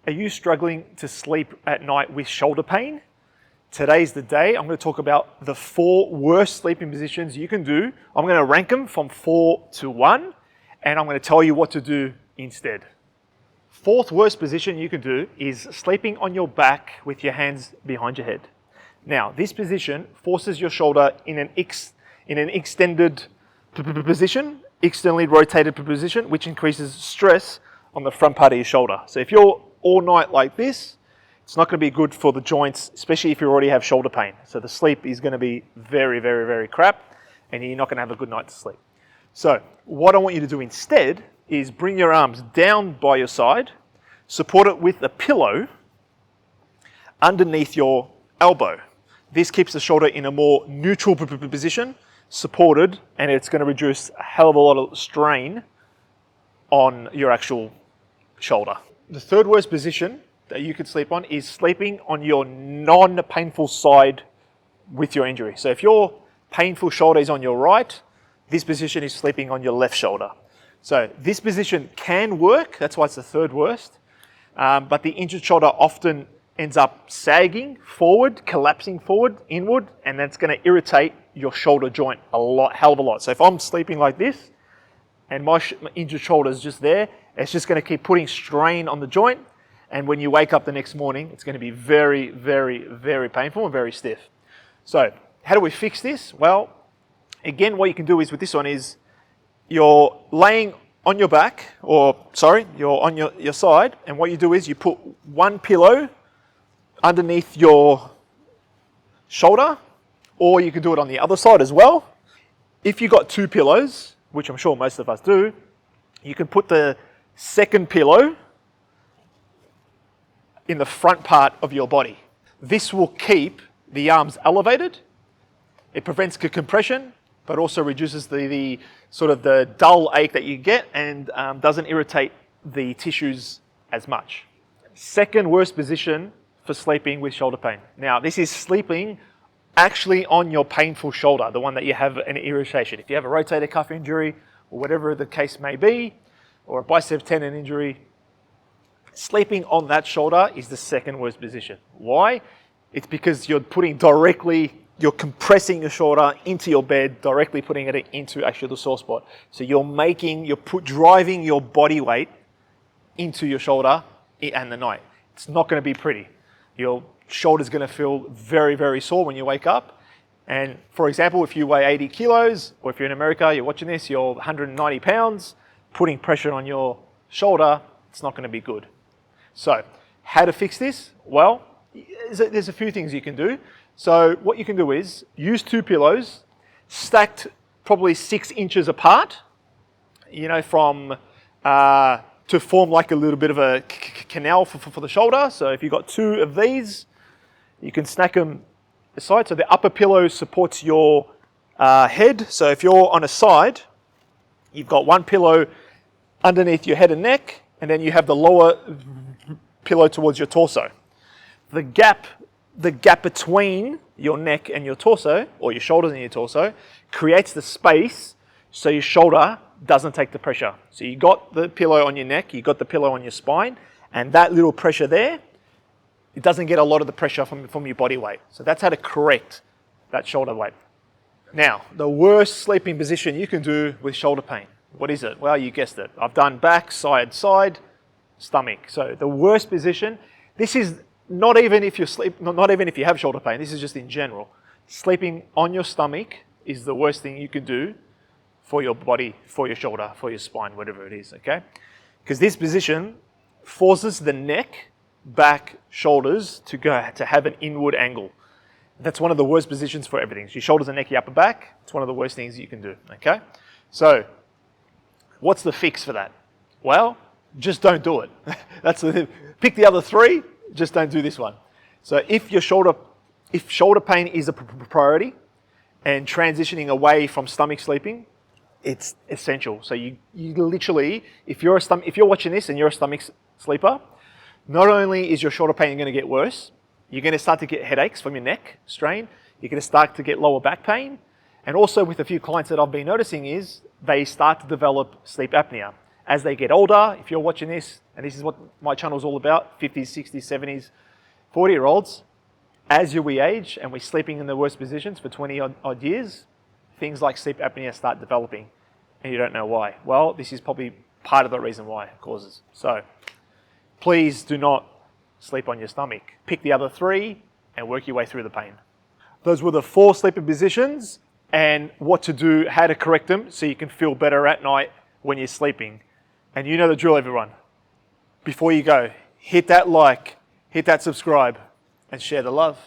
Are you struggling to sleep at night with shoulder pain? Today's the day. I'm going to talk about the 4 worst sleeping positions you can do. I'm going to rank them from 4 to 1, and I'm going to tell you what to do instead. 4th worst position you can do is sleeping on your back with your hands behind your head. Now, this position forces your shoulder in an extended position, externally rotated position, which increases stress on the front part of your shoulder. So if you're all night like this, it's not going to be good for the joints, especially if you already have shoulder pain. So the sleep is going to be very, very, very crap, and you're not going to have a good night to sleep. So what I want you to do instead is bring your arms down by your side, support it with a pillow underneath your elbow. This keeps the shoulder in a more neutral position, supported, and it's going to reduce a hell of a lot of strain on your actual shoulder. The 3rd worst position that you could sleep on is sleeping on your non-painful side with your injury. So if your painful shoulder is on your right, this position is sleeping on your left shoulder. So this position can work, that's why it's the 3rd worst, but the injured shoulder often ends up sagging forward, collapsing forward, inward, and that's going to irritate your shoulder joint hell of a lot. So if I'm sleeping like this, and my injured shoulder is just there, it's just going to keep putting strain on the joint, and when you wake up the next morning, it's going to be very, very, very painful and very stiff. So how do we fix this? Well, again, what you can do is with this one is you're laying on your back, you're on your side, and what you do is you put one pillow underneath your shoulder, or you can do it on the other side as well. If you've got 2 pillows, which I'm sure most of us do, you can put the 2nd pillow in the front part of your body. This will keep the arms elevated. It prevents compression, but also reduces the sort of the dull ache that you get, and doesn't irritate the tissues as much. 2nd worst position for sleeping with shoulder pain. Now, this is sleeping actually on your painful shoulder, the one that you have an irritation. If you have a rotator cuff injury, or whatever the case may be, or a bicep tendon injury, sleeping on that shoulder is the 2nd worst position. Why? It's because you're compressing your shoulder into your bed, directly putting it into actually the sore spot. So you're driving your body weight into your shoulder and the night. It's not going to be pretty. Your shoulder's going to feel very, very sore when you wake up. And for example, if you weigh 80 kilos, or if you're in America, you're watching this, you're 190 pounds, putting pressure on your shoulder, it's not going to be good. So how to fix this? Well, there's a few things you can do. So what you can do is use 2 pillows stacked probably 6 inches apart, to form like a little bit of a canal for the shoulder. So if you've got 2 of these, you can stack them aside. So the upper pillow supports your head. So if you're on a side, you've got 1 pillow underneath your head and neck, and then you have the lower pillow towards your torso. The gap between your neck and your torso, or your shoulders and your torso, creates the space so your shoulder doesn't take the pressure. So you got the pillow on your neck, you got the pillow on your spine, and that little pressure there, it doesn't get a lot of the pressure from your body weight. So that's how to correct that shoulder weight. Now, the worst sleeping position you can do with shoulder pain. What is it? Well, you guessed it. I've done back, side, stomach. So the worst position, this is not even if you have shoulder pain, this is just in general. Sleeping on your stomach is the worst thing you can do for your body, for your shoulder, for your spine, whatever it is, okay? Because this position forces the neck, back, shoulders to have an inward angle. That's one of the worst positions for everything. So your shoulders and neck, your upper back, it's one of the worst things you can do, okay? So what's the fix for that? Well, just don't do it. Pick the other 3, just don't do this one. So if shoulder pain is a priority and transitioning away from stomach sleeping, it's essential. So you literally, if you're watching this and you're a stomach sleeper, not only is your shoulder pain going to get worse, you're going to start to get headaches from your neck strain, you're going to start to get lower back pain, and also with a few clients that I've been noticing is they start to develop sleep apnea. as they get older, if you're watching this, and this is what my channel is all about, 50s, 60s, 70s, 40-year-olds, as we age and we're sleeping in the worst positions for 20 odd years, things like sleep apnea start developing, and you don't know why. Well, this is probably part of the reason why it causes. So please do not sleep on your stomach. Pick the other 3 and work your way through the pain. Those were the 4 sleeping positions and what to do, how to correct them so you can feel better at night when you're sleeping. And you know the drill, everyone. Before you go, hit that like, hit that subscribe, and share the love.